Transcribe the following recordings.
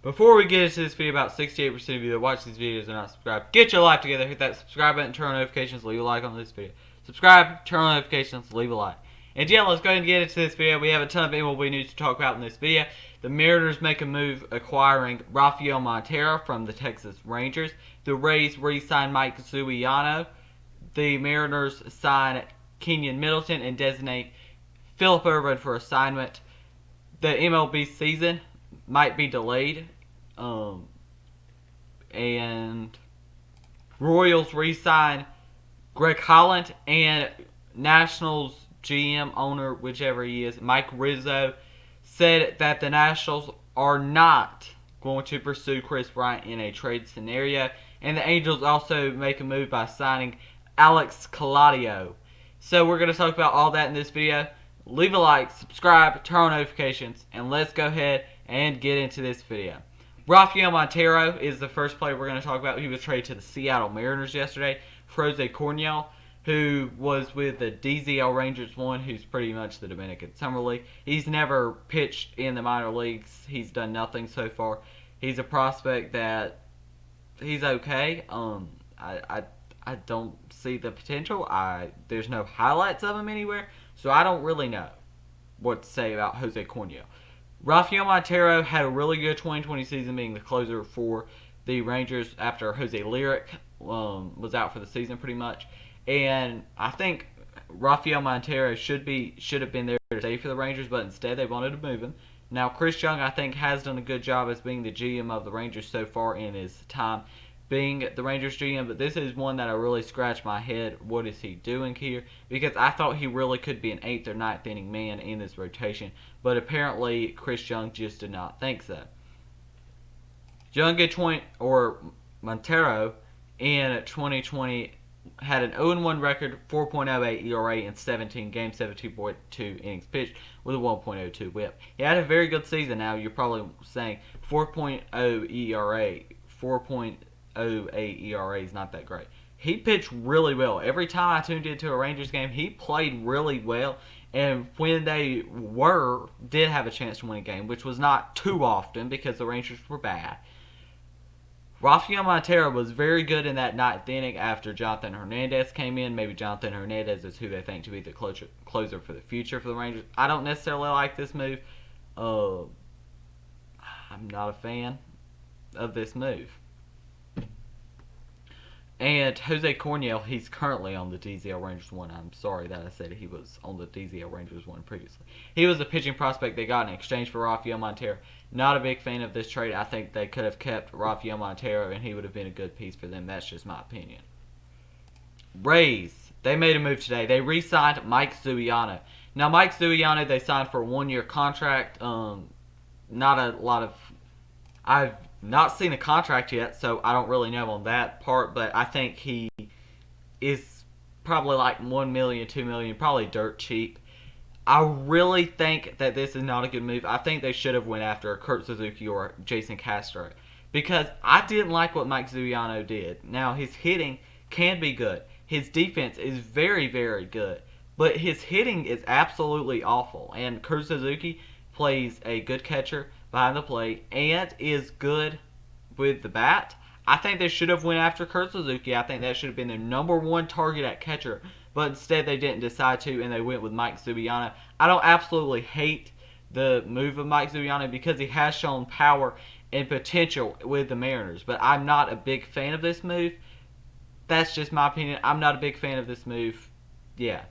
Before we get into this video, about 68% of you that watch these videos are not subscribed. Get your life together. Hit that subscribe button, turn on notifications, leave a like on this video. Subscribe, turn on notifications, leave a like. And yeah, let's go ahead and get into this video. We have a ton of MLB news to talk about in this video. The Mariners make a move acquiring Rafael Montero from the Texas Rangers. The Rays re-sign Mike Zuliano. The Mariners sign Kenyon Middleton and designate Phillip Ervin for assignment. The MLB season might be delayed. And Royals re-sign Greg Holland, and Nationals GM, owner, whichever he is, Mike Rizzo, said that the Nationals are not going to pursue Chris Bryant in a trade scenario. And the Angels also make a move by signing Alex Claudio. So we're going to talk about all that in this video. Leave a like, subscribe, turn on notifications, and let's go ahead and get into this video. Rafael Montero is the first player we're going to talk about. He was traded to the Seattle Mariners yesterday for Jose Corniel, who was with the DZL Rangers 1, who's pretty much the Dominican Summer League. He's never pitched in the minor leagues. He's done nothing so far. He's a prospect that he's okay. I don't see the potential. There's no highlights of him anywhere, so I don't really know what to say about Jose Corniel. Rafael Montero had a really good 2020 season, being the closer for the Rangers after Jose Lyric was out for the season pretty much. And I think Rafael Montero should have been there to stay for the Rangers, but instead they wanted to move him. Now Chris Young, I think, has done a good job as being the GM of the Rangers so far in his time being the Rangers GM, but this is one that I really scratch my head. What is he doing here? Because I thought he really could be an 8th or 9th inning man in this rotation, but apparently Chris Young just did not think so. Montero in 2020 had an 0-1 record, 4.08 ERA in 17 games, 17.2 innings pitched with a 1.02 WHIP. He had a very good season. Now you're probably saying 4.0 ERA, 4.08 ERA is not that great. He pitched really well. Every time I tuned into a Rangers game, he played really well. And when they did have a chance to win a game, which was not too often because the Rangers were bad, Rafael Montero was very good in that 9th inning after Jonathan Hernandez came in. Maybe Jonathan Hernandez is who they think to be the closer for the future for the Rangers. I don't necessarily like this move. I'm not a fan of this move. And Jose Corniel, he's currently on the DZL Rangers 1. I'm sorry that I said he was on the DZL Rangers 1 previously. He was a pitching prospect they got in exchange for Rafael Montero. Not a big fan of this trade. I think they could have kept Rafael Montero and he would have been a good piece for them. That's just my opinion. Rays, they made a move today. They re-signed Mike Zuliano. Now, Mike Zuliano, they signed for a 1-year contract. Not a lot of... I've not seen a contract yet, so I don't really know on that part, but I think he is probably like $1 million, $2 million, probably dirt cheap. I really think that this is not a good move. I think they should have went after Kurt Suzuki or Jason Castro, because I didn't like what Mike Zuliano did. Now, his hitting can be good. His defense is very, very good, but his hitting is absolutely awful, and Kurt Suzuki plays a good catcher behind the plate and is good with the bat. I think they should have went after Kurt Suzuki. I think that should have been their number 1 target at catcher, but instead they didn't decide to, and they went with Mike Zuliano. I don't absolutely hate the move of Mike Zuliano because he has shown power and potential with the Mariners, but I'm not a big fan of this move. That's just my opinion. I'm not a big fan of this move. Yeah.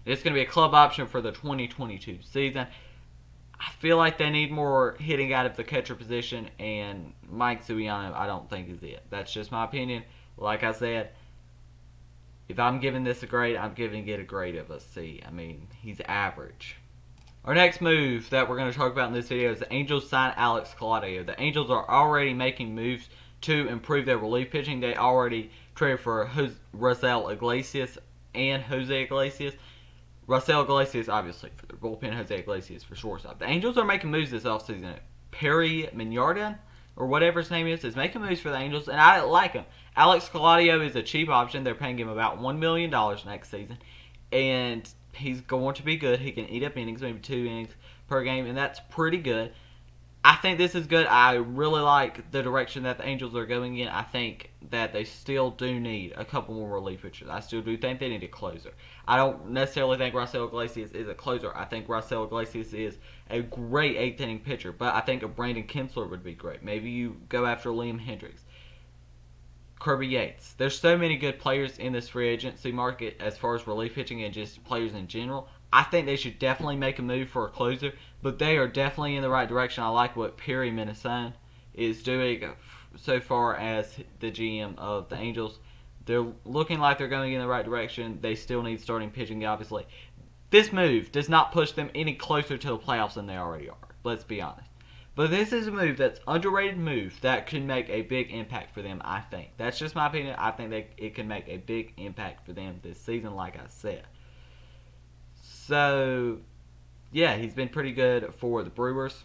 It's going to be a club option for the 2022 season. I feel like they need more hitting out of the catcher position, and Mike Zuliano I don't think is it. That's just my opinion. Like I said, if I'm giving this a grade, I'm giving it a grade of a C. I mean, he's average. Our next move that we're going to talk about in this video is the Angels sign Alex Claudio. The Angels are already making moves to improve their relief pitching. They already traded for Raisel Iglesias and Jose Iglesias. Raisel Iglesias, obviously, for their bullpen. Jose Iglesias for shortstop. The Angels are making moves this offseason. Perry Mignarden, or whatever his name is making moves for the Angels, and I like him. Alex Claudio is a cheap option. They're paying him about $1 million next season, and he's going to be good. He can eat up innings, maybe 2 innings per game, and that's pretty good. I think this is good. I really like the direction that the Angels are going in. I think that they still do need a couple more relief pitchers. I still do think they need a closer. I don't necessarily think Raisel Iglesias is a closer. I think Raisel Iglesias is a great eighth inning pitcher, but I think a Brandon Kinsler would be great. Maybe you go after Liam Hendricks, Kirby Yates. There's so many good players in this free agency market as far as relief pitching and just players in general. I think they should definitely make a move for a closer, but they are definitely in the right direction. I like what Perry Minasian is doing so far as the GM of the Angels. They're looking like they're going in the right direction. They still need starting pitching, obviously. This move does not push them any closer to the playoffs than they already are. Let's be honest. But this is a move that's underrated move that could make a big impact for them, I think. That's just my opinion. I think it can make a big impact for them this season, like I said. So, yeah, he's been pretty good for the Brewers,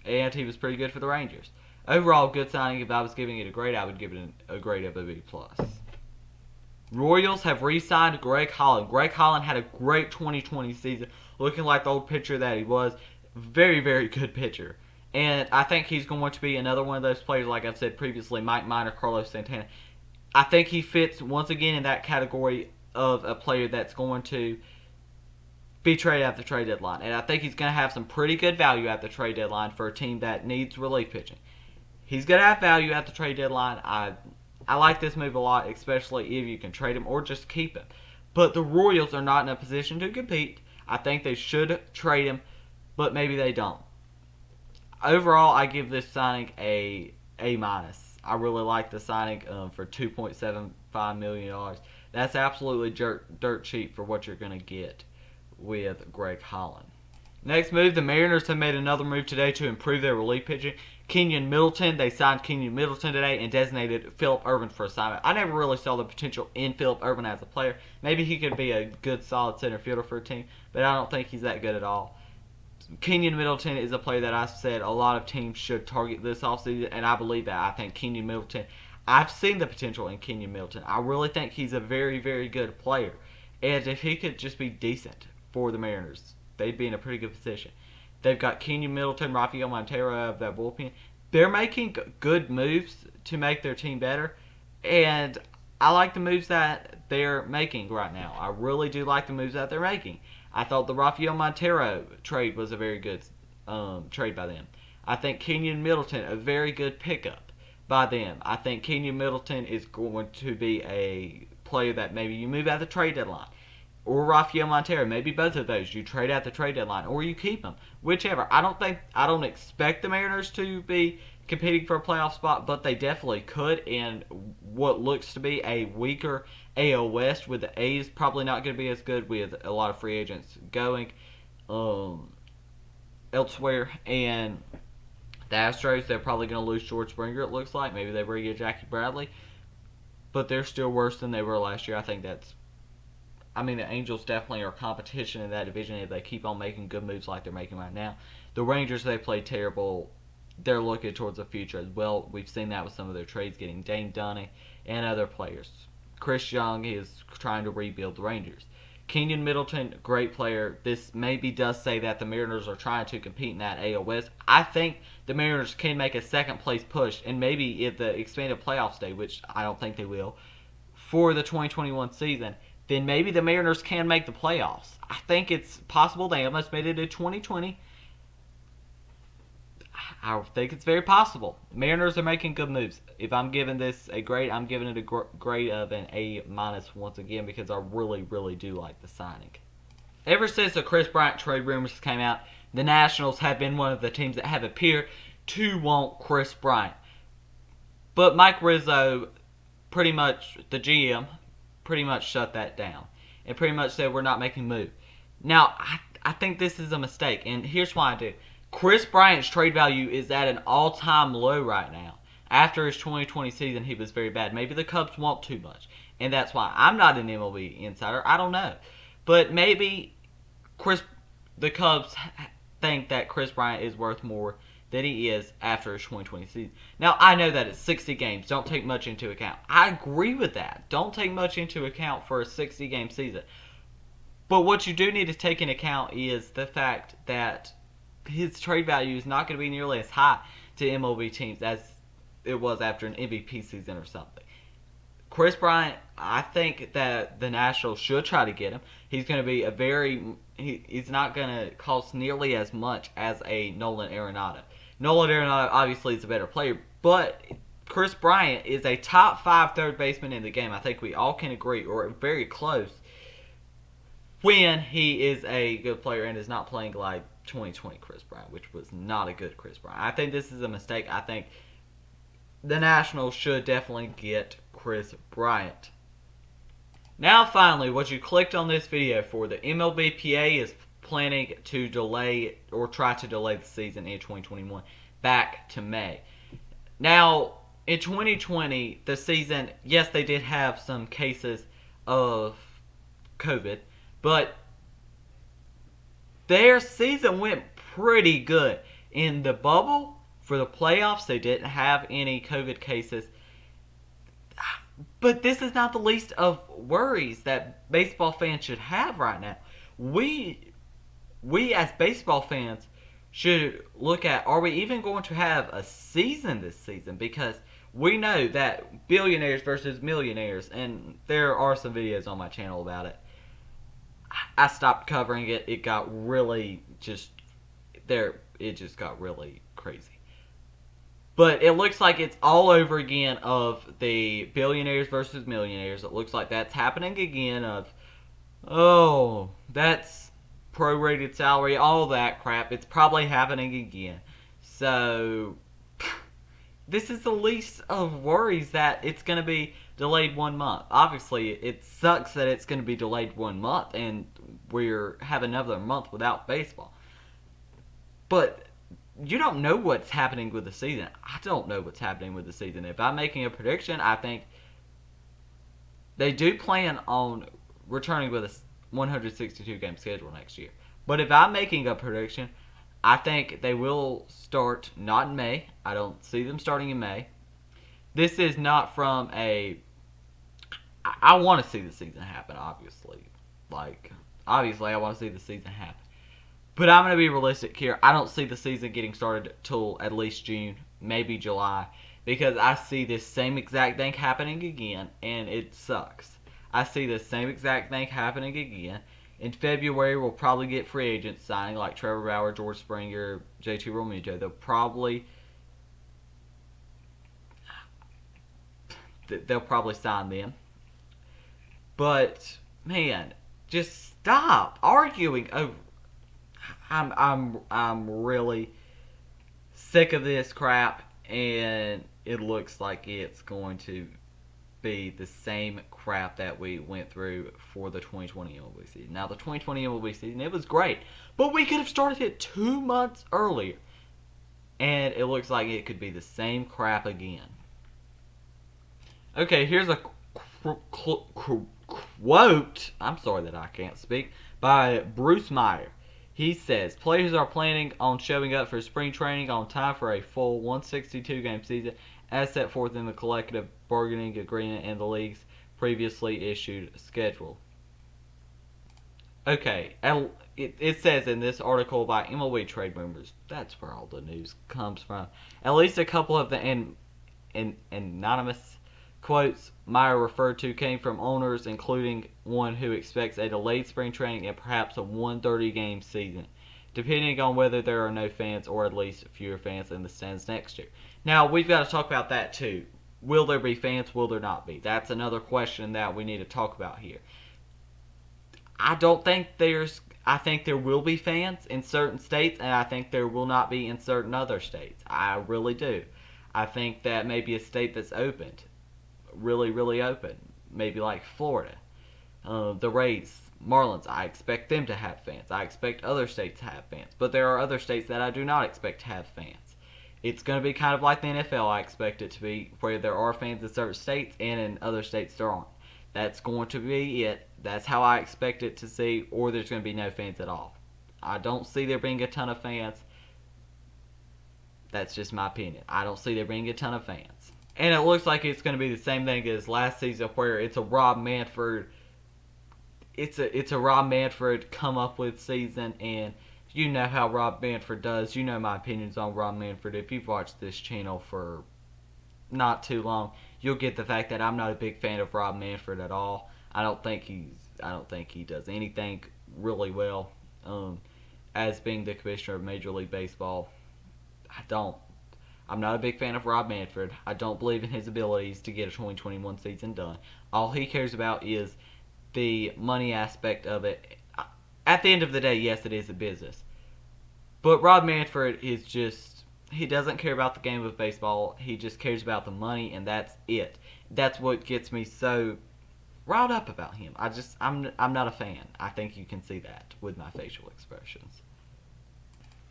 and he was pretty good for the Rangers. Overall, good signing. If I was giving it a grade, I would give it a grade of a B+. Royals have re-signed Greg Holland. Greg Holland had a great 2020 season, looking like the old pitcher that he was. Very, very good pitcher. And I think he's going to be another one of those players, like I've said previously, Mike Minor, Carlos Santana. I think he fits once again in that category of a player that's going to be traded at the trade deadline. And I think he's going to have some pretty good value at the trade deadline for a team that needs relief pitching. He's going to have value at the trade deadline. I like this move a lot, especially if you can trade him or just keep him. But the Royals are not in a position to compete. I think they should trade him, but maybe they don't. Overall, I give this signing a minus. I really like the signing for $2.75 million. That's absolutely dirt cheap for what you're going to get with Greg Holland. Next move, the Mariners have made another move today to improve their relief pitching. Kenyon Middleton, they signed Kenyon Middleton today and designated Phillip Ervin for assignment. I never really saw the potential in Phillip Ervin as a player. Maybe he could be a good, solid center fielder for a team, but I don't think he's that good at all. Kenyon Middleton is a player that I've said a lot of teams should target this offseason, and I believe that. I think Kenyon Middleton, I've seen the potential in Kenyon Middleton. I really think he's a very, very good player. And if he could just be decent for the Mariners, they'd be in a pretty good position. They've got Kenyon Middleton, Rafael Montero of that bullpen. They're making good moves to make their team better, and I like the moves that they're making right now. I really do like the moves that they're making. I thought the Rafael Montero trade was a very good trade by them. I think Kenyon Middleton, a very good pickup by them. I think Kenyon Middleton is going to be a player that maybe you move at the trade deadline. Or Rafael Montero, maybe both of those. You trade at the trade deadline, or you keep them, whichever. I don't expect the Mariners to be competing for a playoff spot, but they definitely could in what looks to be a weaker AL West, with the A's probably not going to be as good with a lot of free agents going elsewhere, and the Astros, they're probably going to lose George Springer, it looks like. Maybe they bring in Jackie Bradley, but they're still worse than they were last year. The Angels definitely are competition in that division if they keep on making good moves like they're making right now. The Rangers, they played terrible. They're looking towards the future as well. We've seen that with some of their trades, getting Dane Dunning and other players. Chris Young is trying to rebuild the Rangers. Kenyon Middleton, great player. This maybe does say that the Mariners are trying to compete in that AL West. I think the Mariners can make a second place push, and maybe if the expanded playoffs stay, which I don't think they will, for the 2021 season, then maybe the Mariners can make the playoffs. I think it's possible. They almost made it in 2020. I think it's very possible. Mariners are making good moves. If I'm giving this a grade, I'm giving it a grade of an A- once again, because I really, really do like the signing. Ever since the Chris Bryant trade rumors came out, the Nationals have been one of the teams that have appeared to want Chris Bryant. But Mike Rizzo, pretty much the GM, pretty much shut that down and pretty much said we're not making a move. Now, I think this is a mistake, and here's why I do. Chris Bryant's trade value is at an all-time low right now. After his 2020 season, he was very bad. Maybe the Cubs want too much, and that's why. I'm not an MLB insider. I don't know. But maybe the Cubs think that Chris Bryant is worth more than he is after his 2020 season. Now, I know that it's 60 games. Don't take much into account. I agree with that. Don't take much into account for a 60-game season. But what you do need to take into account is the fact that his trade value is not going to be nearly as high to MLB teams as it was after an MVP season or something. Chris Bryant, I think that the Nationals should try to get him. He's going to be he's not going to cost nearly as much as a Nolan Arenado. Nolan Arenado obviously is a better player, but Chris Bryant is a top 5 third baseman in the game. I think we all can agree, or very close, when he is a good player and is not playing like 2020 Chris Bryant, which was not a good Chris Bryant. I think this is a mistake. I think the Nationals should definitely get Chris Bryant. Now finally, what you clicked on this video for, the MLBPA is planning to delay or try to delay the season in 2021 back to May. Now, in 2020, the season, yes, they did have some cases of COVID, but their season went pretty good. In the bubble, for the playoffs, they didn't have any COVID cases. But this is not the least of worries that baseball fans should have right now. We as baseball fans should look at, are we even going to have a season this season? Because we know that billionaires versus millionaires, and there are some videos on my channel about it. I stopped covering it. It got really it just got really crazy. But it looks like it's all over again of the billionaires versus millionaires. It looks like that's happening again of, that's prorated salary, all that crap. It's probably happening again. So, this is the least of worries that it's going to be delayed 1 month. Obviously, it sucks that it's going to be delayed 1 month and we're have another month without baseball. But you don't know what's happening with the season. I don't know what's happening with the season. If I'm making a prediction, I think they do plan on returning with a 162 game schedule next year. But if I'm making a prediction, I think they will start not in May. I don't see them starting in May. This is not from a... I want to see the season happen, obviously. Obviously I want to see the season happen. But I'm going to be realistic here. I don't see the season getting started till at least June, maybe July, because I see this same exact thing happening again, and it sucks. I see the same exact thing happening again. In February, we'll probably get free agents signing like Trevor Bauer, George Springer, JT Realmuto. They'll probably sign them. But man, just stop arguing over. I'm really sick of this crap, and it looks like it's going to be the same crap that we went through for the 2020 MLB season. Now, the 2020 MLB season, it was great, but we could have started it 2 months earlier, and it looks like it could be the same crap again. Okay, here's a quote, I'm sorry that I can't speak, by Bruce Meyer. He says, players are planning on showing up for spring training on time for a full 162-game season as set forth in the collective bargaining agreement and the league's previously issued schedule. Okay, it says in this article by MLB trade rumors, that's where all the news comes from. At least a couple of the anonymous quotes Meyer referred to came from owners, including one who expects a delayed spring training and perhaps a 130-game season, depending on whether there are no fans or at least fewer fans in the stands next year. Now, we've got to talk about that too. Will there be fans? Will there not be? That's another question that we need to talk about here. I think there will be fans in certain states, and I think there will not be in certain other states. I really do. I think that maybe a state that's opened, really, really open, maybe like Florida, the Rays, Marlins, I expect them to have fans. I expect other states to have fans. But there are other states that I do not expect to have fans. It's going to be kind of like the NFL, I expect it to be, where there are fans in certain states and in other states there aren't. That's going to be it. That's how I expect it to see, or there's going to be no fans at all. I don't see there being a ton of fans. That's just my opinion. I don't see there being a ton of fans. And it looks like it's going to be the same thing as last season, where it's a Rob Manfred. It's a Rob Manfred come up with season, and You know how Rob Manfred does. You know my opinions on Rob Manfred. If you've watched this channel for not too long, you'll get the fact that I'm not a big fan of Rob Manfred at all. I don't think he does anything really well. As being the commissioner of Major League Baseball, I don't. I'm not a big fan of Rob Manfred. I don't believe in his abilities to get a 2021 season done. All he cares about is the money aspect of it. At the end of the day, yes, it is a business. But Rob Manfred is just, he doesn't care about the game of baseball. He just cares about the money, and that's it. That's what gets me so riled up about him. I'm not a fan. I think you can see that with my facial expressions.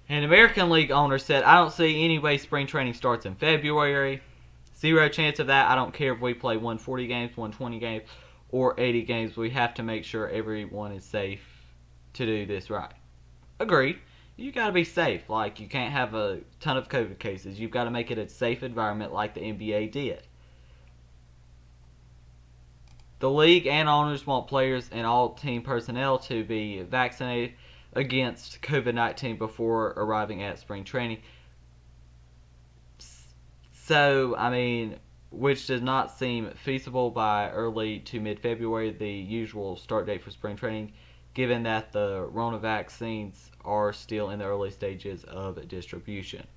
An American League owner said, I don't see any way spring training starts in February. Zero chance of that. I don't care if we play 140 games, 120 games, or 80 games. We have to make sure everyone is safe to do this right. Agreed. You got to be safe. Like, you can't have a ton of COVID cases. You've got to make it a safe environment like the NBA did. The league and owners want players and all team personnel to be vaccinated against COVID-19 before arriving at spring training. So, I mean, which does not seem feasible by early to mid-February, the usual start date for spring training, given that the Rona vaccines are still in the early stages of distribution.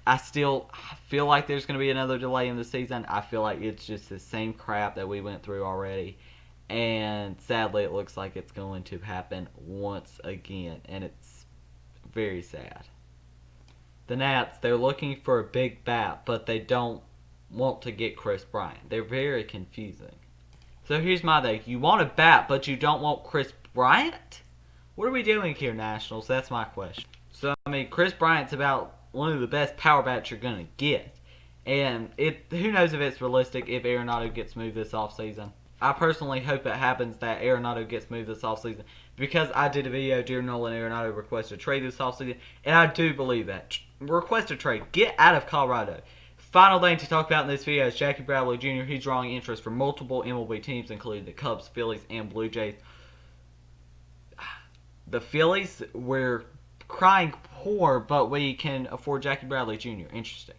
I still feel like there's going to be another delay in the season. I feel like it's just the same crap that we went through already. And sadly, it looks like it's going to happen once again. And it's very sad. The Nats, they're looking for a big bat, but they don't want to get Chris Bryant. They're very confusing. So here's my thing. You want a bat, but you don't want Chris Bryant? What are we doing here, Nationals? That's my question. So, I mean, Chris Bryant's about one of the best power bats you're going to get. And who knows if it's realistic if Arenado gets moved this offseason. I personally hope it happens that Arenado gets moved this offseason because I did a video, Dear Nolan Arenado request a trade this offseason, and I do believe that. Request a trade. Get out of Colorado. Final thing to talk about in this video is Jackie Bradley Jr. He's drawing interest from multiple MLB teams, including the Cubs, Phillies, and Blue Jays. The Phillies, we're crying poor, but we can afford Jackie Bradley Jr. Interesting.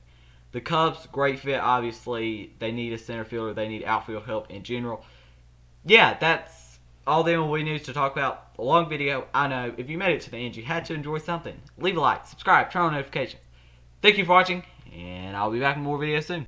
The Cubs, great fit, obviously. They need a center fielder. They need outfield help in general. Yeah, that's all the MLB news to talk about. A long video, I know. If you made it to the end, you had to enjoy something. Leave a like, subscribe, turn on notifications. Thank you for watching, and I'll be back with more videos soon.